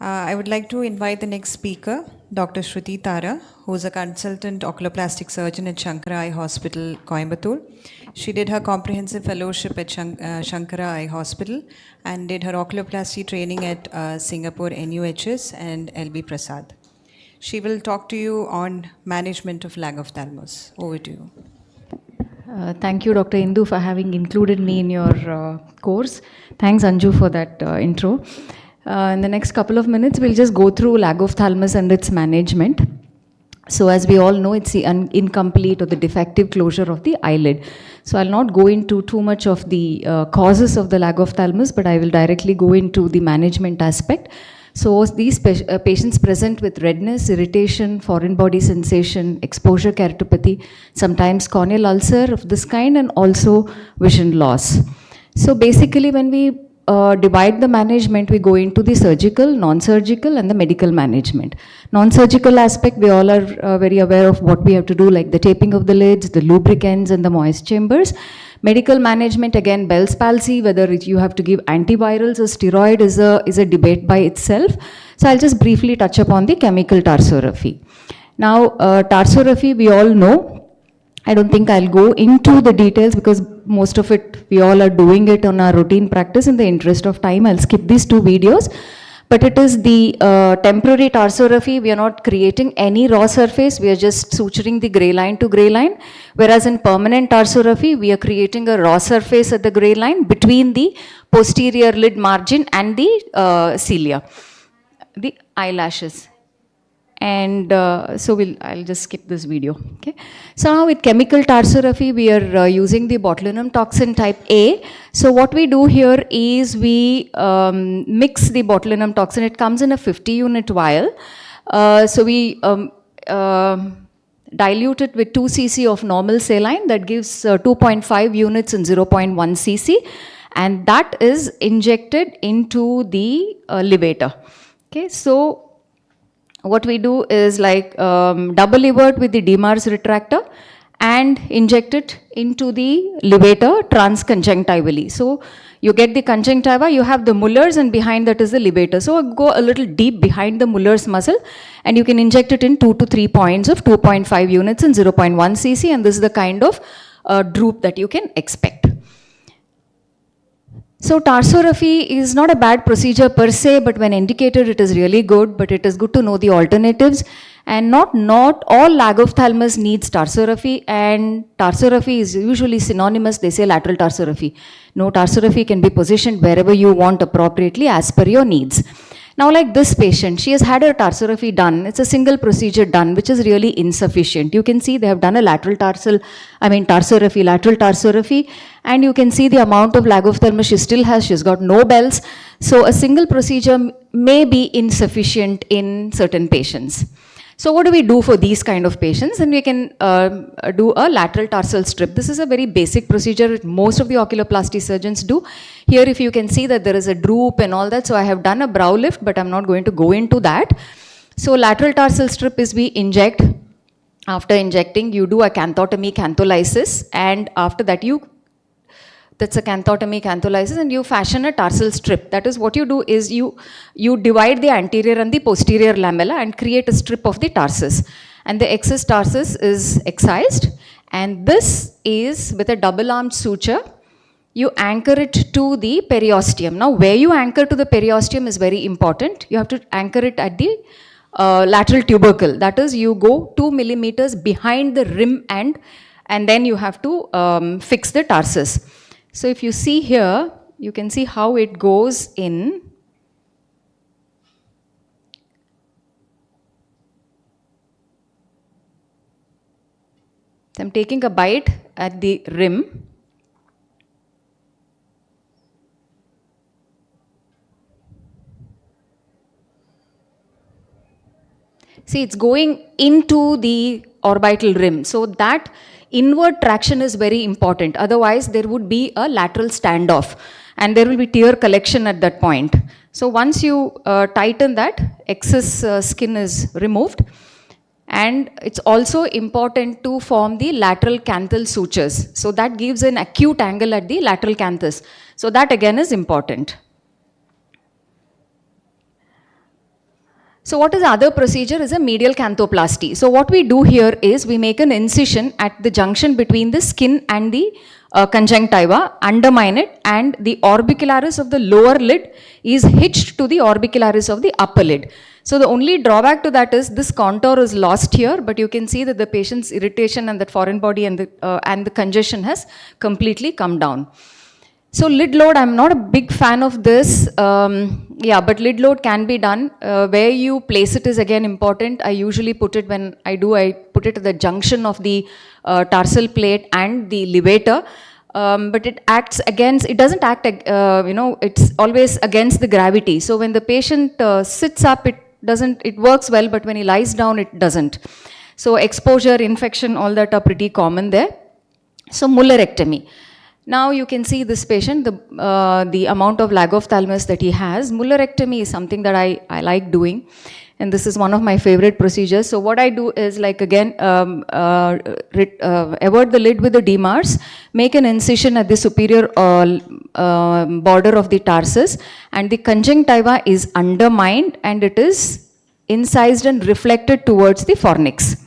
I would like to invite the next speaker, Dr. Shruthi Tara, who is a consultant oculoplastic surgeon at Shankara Eye Hospital, Coimbatore. She did her comprehensive fellowship at Shankara Eye Hospital and did her oculoplasty training at Singapore NUHS and LB Prasad. She will talk to you on management of Lagophthalmos. Over to you. Thank you, Dr. Indu, for having included me in your course. Thanks, Anju, for that intro. In the next couple of minutes, we'll just go through Lagophthalmos and its management. So as we all know, it's the incomplete or the defective closure of the eyelid. So I'll not go into too much of the causes of the Lagophthalmos, but I will directly go into the management aspect. So these patients present with redness, irritation, foreign body sensation, exposure keratopathy, sometimes corneal ulcer of this kind, and also vision loss. So basically when we divide the management, we go into the surgical, non-surgical and the medical management. Non-surgical aspect, we all are very aware of what we have to do, like the taping of the lids, the lubricants and the moist chambers. Medical management, again, Bell's palsy, whether you have to give antivirals or steroid is a debate by itself. So I'll just briefly touch upon the chemical tarsorrhaphy. Now, tarsorrhaphy, we all know. I don't think I'll go into the details because most of it, we all are doing it on our routine practice. In the interest of time, I'll skip these two videos. But it is the temporary tarsorrhaphy. We are not creating any raw surface. We are just suturing the gray line to gray line. Whereas in permanent tarsorrhaphy, we are creating a raw surface at the gray line between the posterior lid margin and the cilia, the eyelashes. And so I'll just skip this video. Okay. So now with chemical tarsorrhaphy, we are using the botulinum toxin type A. So what we do here is we mix the botulinum toxin. It comes in a 50 unit vial. So we dilute it with 2 cc of normal saline. That gives 2.5 units in 0.1 cc. And that is injected into the levator. Okay. So what we do is like double evert with the DMARS retractor and inject it into the levator transconjunctivally. So you get the conjunctiva, you have the Muller's, and behind that is the levator. So go a little deep behind the Muller's muscle and you can inject it in 2 to 3 points of 2.5 units and 0.1 cc, and this is the kind of droop that you can expect. So tarsorrhaphy is not a bad procedure per se, but when indicated it is really good, but it is good to know the alternatives. And not all Lagophthalmos needs tarsorrhaphy, and tarsorrhaphy is usually synonymous, they say lateral tarsorrhaphy. No, tarsorrhaphy can be positioned wherever you want appropriately as per your needs. Now like this patient, she has had her tarsorrhaphy done. It's a single procedure done, which is really insufficient. You can see they have done a tarsorrhaphy, lateral tarsorrhaphy, and you can see the amount of Lagophthalmos she still has. She's got no bells. So a single procedure may be insufficient in certain patients. So what do we do for these kind of patients? And we can do a lateral tarsal strip. This is a very basic procedure most of the oculoplasty surgeons do. Here if you can see that there is a droop and all that. So I have done a brow lift, but I'm not going to go into that. So lateral tarsal strip is we inject. After injecting, you do a canthotomy, cantholysis, and after that that's a canthotomy, cantholysis, and you fashion a tarsal strip. That is what you do is you divide the anterior and the posterior lamella and create a strip of the tarsus. And the excess tarsus is excised. And this is with a double-armed suture. You anchor it to the periosteum. Now, where you anchor to the periosteum is very important. You have to anchor it at the lateral tubercle. That is, you go 2 millimeters behind the rim end, and then you have to fix the tarsus. So if you see here, you can see how it goes in. So I'm taking a bite at the rim. See, it's going into the orbital rim. So that inward traction is very important. Otherwise, there would be a lateral standoff and there will be tear collection at that point. So once you tighten that, excess skin is removed. And it's also important to form the lateral canthal sutures. So that gives an acute angle at the lateral canthus. So that again is important. So what is the other procedure is a medial canthoplasty. So what we do here is we make an incision at the junction between the skin and the conjunctiva, undermine it, and the orbicularis of the lower lid is hitched to the orbicularis of the upper lid. So the only drawback to that is this contour is lost here, but you can see that the patient's irritation and that foreign body and the congestion has completely come down. So lid load, I'm not a big fan of this. But lid load can be done. Where you place it is again important. I usually put it I put it at the junction of the tarsal plate and the levator. But it acts against, it doesn't act, it's always against the gravity. So when the patient sits up, it works well, but when he lies down, it doesn't. So exposure, infection, all that are pretty common there. So mullerectomy. Now you can see this patient, the amount of Lagophthalmos that he has. Mullerectomy is something that I like doing, and this is one of my favorite procedures. So what I do is like again, avert the lid with the DMARS, make an incision at the superior border of the tarsus, and the conjunctiva is undermined and it is incised and reflected towards the fornix.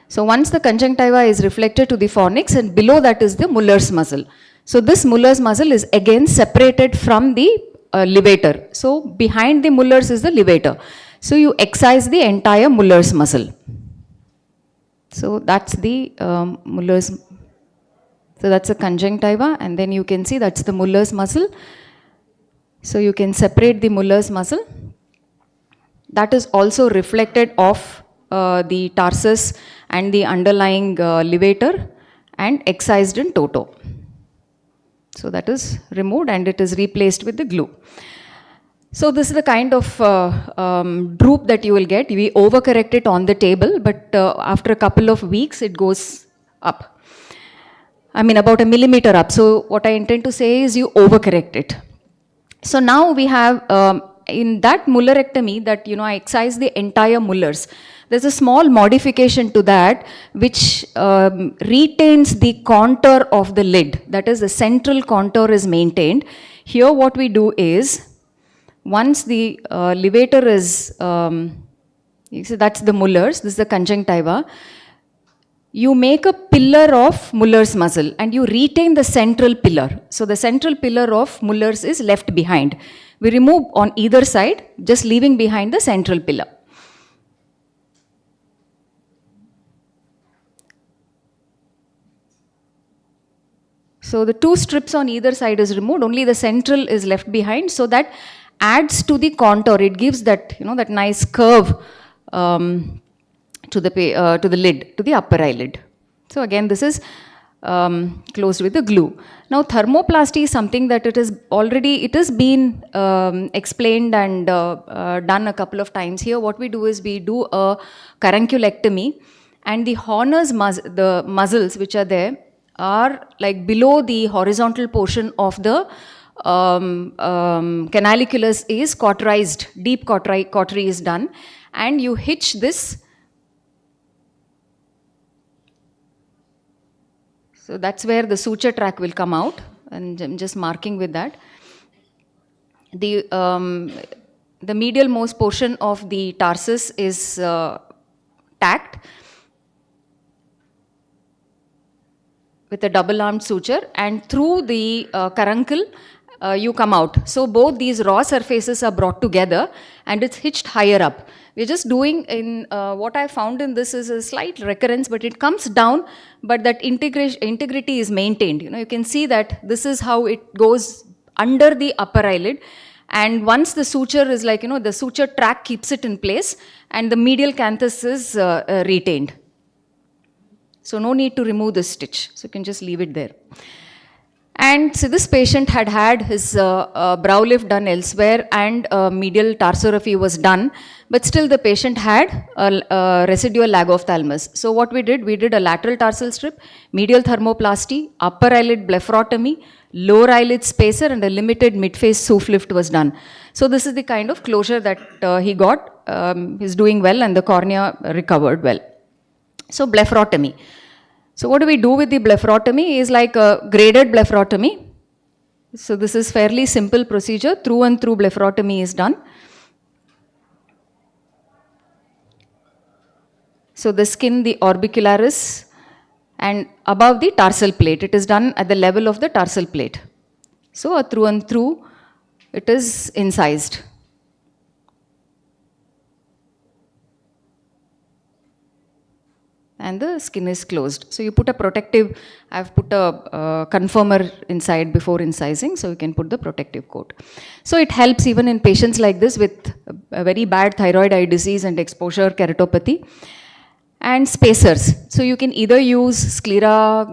So once the conjunctiva is reflected to the fornix, and below that is the Muller's muscle. So this Muller's muscle is again separated from the levator. So behind the Muller's is the levator. So you excise the entire Muller's muscle. So that's the Muller's. So that's the conjunctiva, and then you can see that's the Muller's muscle. So you can separate the Muller's muscle. That is also reflected off the tarsus and the underlying levator and excised in toto. So that is removed and it is replaced with the glue. So this is the kind of droop that you will get. We overcorrect it on the table, but after a couple of weeks it goes up. I mean about a millimeter up. So what I intend to say is you overcorrect it. So now we have in that mullerectomy that I excise the entire Muller's. There's a small modification to that which retains the contour of the lid. That is, the central contour is maintained. Here what we do is, once the levator is, you see that's the Muller's, this is the conjunctiva, you make a pillar of Muller's muscle and you retain the central pillar. So the central pillar of Muller's is left behind. We remove on either side, just leaving behind the central pillar. So the two strips on either side is removed, only the central is left behind, so that adds to the contour. It gives that, that nice curve to the lid, to the upper eyelid. So again, this is closed with the glue. Now thermoplasty is something that it has been explained and done a couple of times. Here what we do is we do a carunculectomy, and the Horner's the muscles which are there are like below the horizontal portion of the canaliculus is cauterized, deep cautery is done, and you hitch this. So that's where the suture track will come out, and I'm just marking with that. The medial most portion of the tarsus is tacked with a double-armed suture, and through the caruncle you come out. So both these raw surfaces are brought together and it's hitched higher up. We're just doing in what I found in this is a slight recurrence, but it comes down, but that integrity is maintained. You can see that this is how it goes under the upper eyelid, and once the suture is like, the suture track keeps it in place and the medial canthus is retained. So no need to remove the stitch. So you can just leave it there. And so this patient had his brow lift done elsewhere and medial tarsorrhaphy was done, but still the patient had a residual Lagophthalmos. So what we did a lateral tarsal strip, medial thermoplasty, upper eyelid blepharotomy, lower eyelid spacer, and a limited mid-face SOOF lift was done. So this is the kind of closure that he got. He's doing well and the cornea recovered well. So blepharotomy. So what do we do with the blepharotomy is like a graded blepharotomy. So this is fairly simple procedure. Through and through blepharotomy is done. So the skin, the orbicularis, and above the tarsal plate. It is done at the level of the tarsal plate. So a through and through, it is incised. And the skin is closed. So you put a protective, I've put a conformer inside before incising, so you can put the protective coat. So it helps even in patients like this with a very bad thyroid eye disease and exposure keratopathy. And spacers. So you can either use sclera,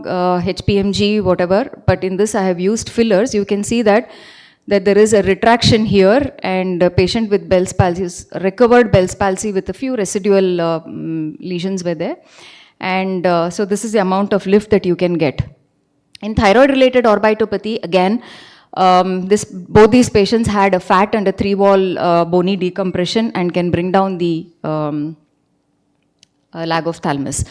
HPMG, whatever, but in this I have used fillers. You can see that there is a retraction here, and a patient with Bell's palsy, recovered Bell's palsy with a few residual lesions were there. And so this is the amount of lift that you can get. In thyroid-related orbitopathy, again, both these patients had a fat and a 3-wall bony decompression and can bring down the Lagophthalmos.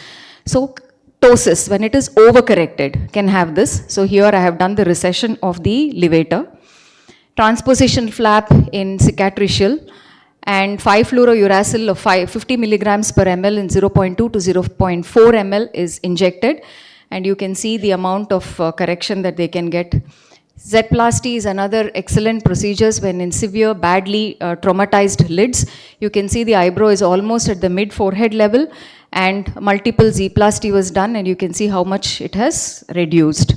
So ptosis, when it is overcorrected, can have this. So here I have done the recession of the levator. Transposition flap in cicatricial, and 5-fluorouracil of 50 milligrams per ml in 0.2 to 0.4 ml is injected, and you can see the amount of correction that they can get. Z-plasty is another excellent procedures when in severe, badly traumatized lids. You can see the eyebrow is almost at the mid-forehead level, and multiple Z-plasty was done, and you can see how much it has reduced.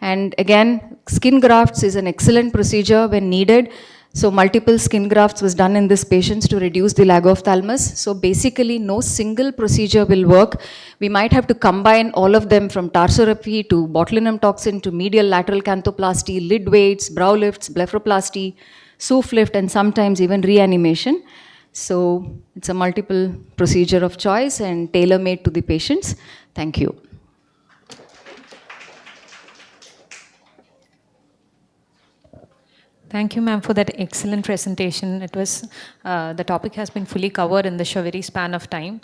And again, skin grafts is an excellent procedure when needed. So multiple skin grafts was done in this patients to reduce the Lagophthalmos. So basically no single procedure will work. We might have to combine all of them from tarsorrhaphy to botulinum toxin to medial lateral canthoplasty, lid weights, brow lifts, blepharoplasty, SOOF lift, and sometimes even reanimation. So it's a multiple procedure of choice and tailor-made to the patients. Thank you. Thank you, ma'am, for that excellent presentation. It was, the topic has been fully covered in the very span of time.